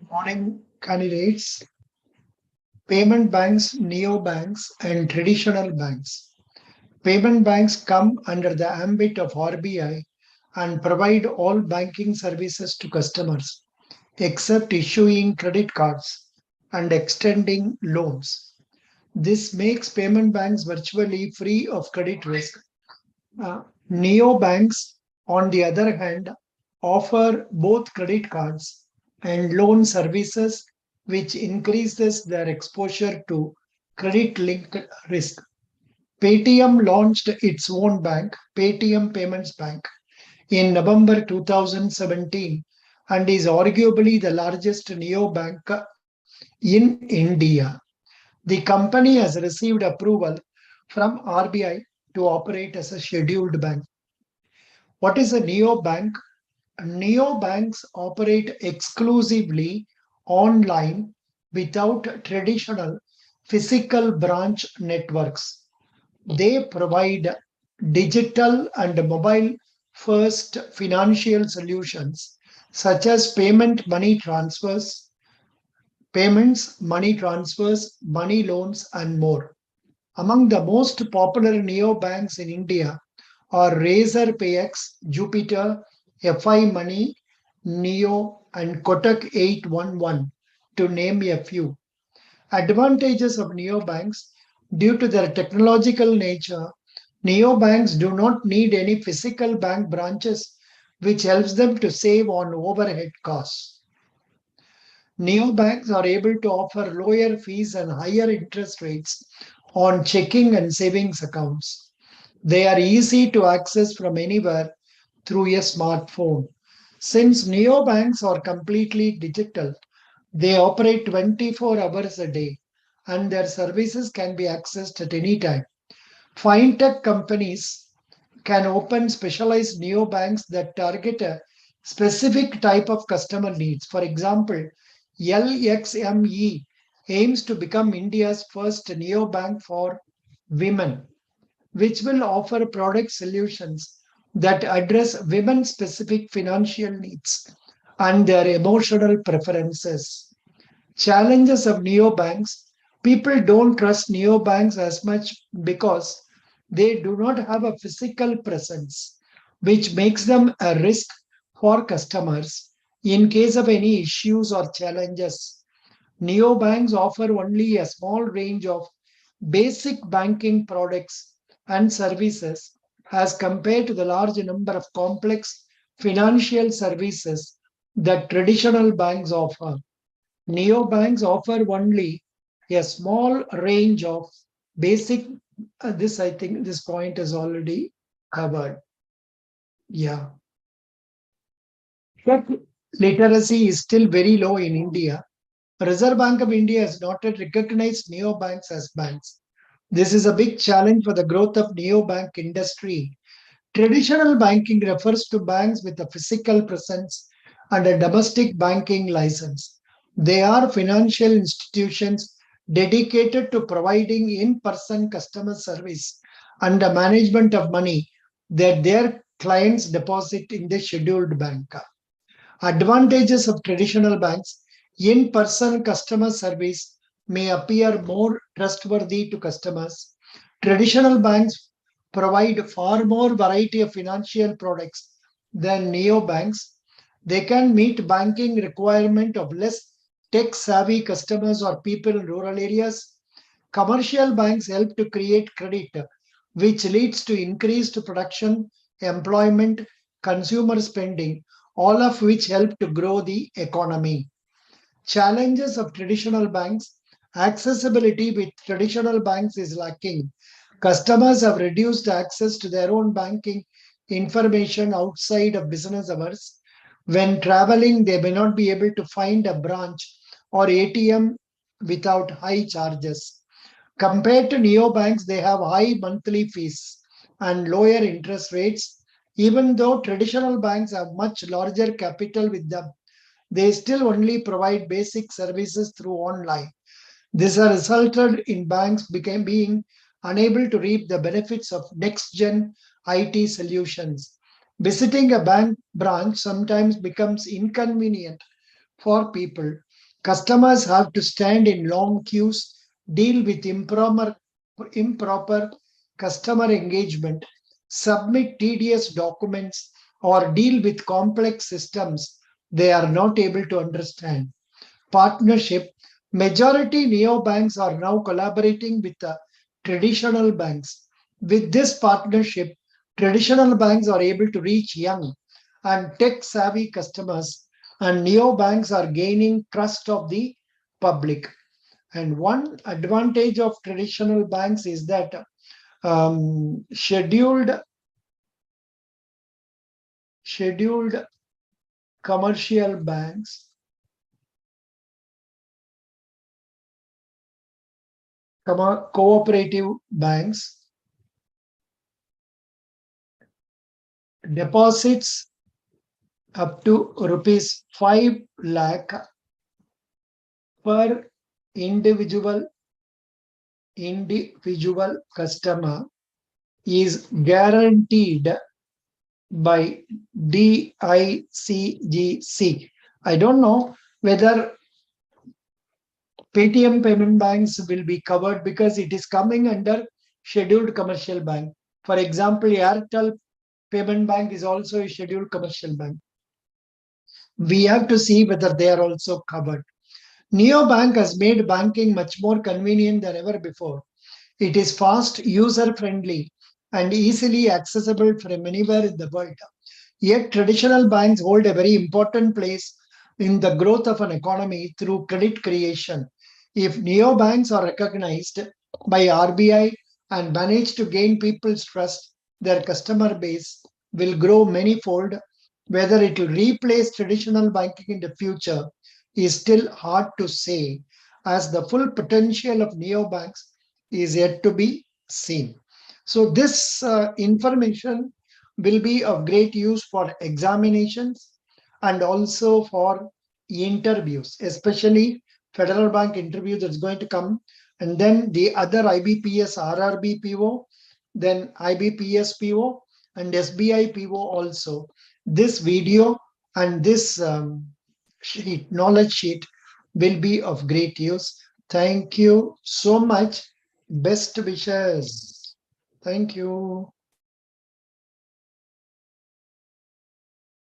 Morning, candidates, payment banks, neobanks, and traditional banks. Payment banks come under the ambit of RBI and provide all banking services to customers except issuing credit cards and extending loans. This makes payment banks virtually free of credit risk. Neobanks, on the other hand, offer both credit cards and loan services, which increases their exposure to credit linked risk. Paytm launched its own bank, Paytm Payments Bank, in November 2017 and is arguably the largest neobank in India. The company has received approval from RBI to operate as a scheduled bank. What is a neobank? Neobanks operate exclusively online without traditional physical branch networks. They provide digital and mobile first financial solutions such as money transfers, money loans, and more. Among the most popular neobanks in India are Razor PayX, Jupiter, FI Money, Neo, and Kotak 811, to name a few. Advantages of neobanks: due to their technological nature, neobanks do not need any physical bank branches, which helps them to save on overhead costs. Neobanks are able to offer lower fees and higher interest rates on checking and savings accounts. They are easy to access from anywhere through a smartphone. Since neobanks are completely digital, they operate 24 hours a day and their services can be accessed at any time. Fintech companies can open specialized neobanks that target a specific type of customer needs. For example, LXME aims to become India's first neobank for women, which will offer product solutions that address women specific financial needs and their emotional preferences. Challenges of neobanks: people don't trust neobanks as much because they do not have a physical presence, which makes them a risk for customers in case of any issues or challenges. Neobanks offer only a small range of basic banking products and services as compared to the large number of complex financial services that traditional banks offer. Neobanks offer only a small range of basic. This I think this point is already covered. Yeah. Tech literacy is still very low in India. Reserve Bank of India has not yet recognized neobanks as banks. This is a big challenge for the growth of neobank industry. Traditional banking refers to banks with a physical presence and a domestic banking license. They are financial institutions dedicated to providing in-person customer service and the management of money that their clients deposit in the scheduled bank. Advantages of traditional banks: in person customer service may appear more trustworthy to customers. Traditional banks provide far more variety of financial products than neobanks. They can meet banking requirement of less tech savvy customers or people in rural areas. Commercial banks help to create credit, which leads to increased production, employment, consumer spending, all of which help to grow the economy. Challenges of traditional banks: accessibility with traditional banks is lacking. Customers have reduced access to their own banking information outside of business hours. When traveling, they may not be able to find a branch or ATM without high charges. Compared to neobanks, they have high monthly fees and lower interest rates. Even though traditional banks have much larger capital with them, they still only provide basic services through online. This has resulted in banks being unable to reap the benefits of next gen IT solutions. Visiting a bank branch sometimes becomes inconvenient for people. Customers have to stand in long queues, deal with improper customer engagement, submit tedious documents, or deal with complex systems they are not able to understand. Partnership. Majority neobanks are now collaborating with the traditional banks. With this partnership, traditional banks are able to reach young and tech savvy customers, and neobanks are gaining trust of the public. And one advantage of traditional banks is that scheduled commercial banks, cooperative banks, deposits up to rupees 5 lakh per individual customer is guaranteed by DICGC. I don't know whether Paytm payment banks will be covered because it is coming under scheduled commercial bank. For example, Airtel payment bank is also a scheduled commercial bank. We have to see whether they are also covered. Neobank has made banking much more convenient than ever before. It is fast, user-friendly, and easily accessible from anywhere in the world. Yet traditional banks hold a very important place in the growth of an economy through credit creation. If neobanks are recognized by RBI and manage to gain people's trust, their customer base will grow manyfold. Whether it will replace traditional banking in the future is still hard to say, as the full potential of neobanks is yet to be seen. So this information will be of great use for examinations and also for interviews, especially federal bank interview that's going to come, and then the other IBPS, RRB PO, then IBPS PO, and SBI PO also. This video and this knowledge sheet will be of great use. Thank you so much. Best wishes. Thank you.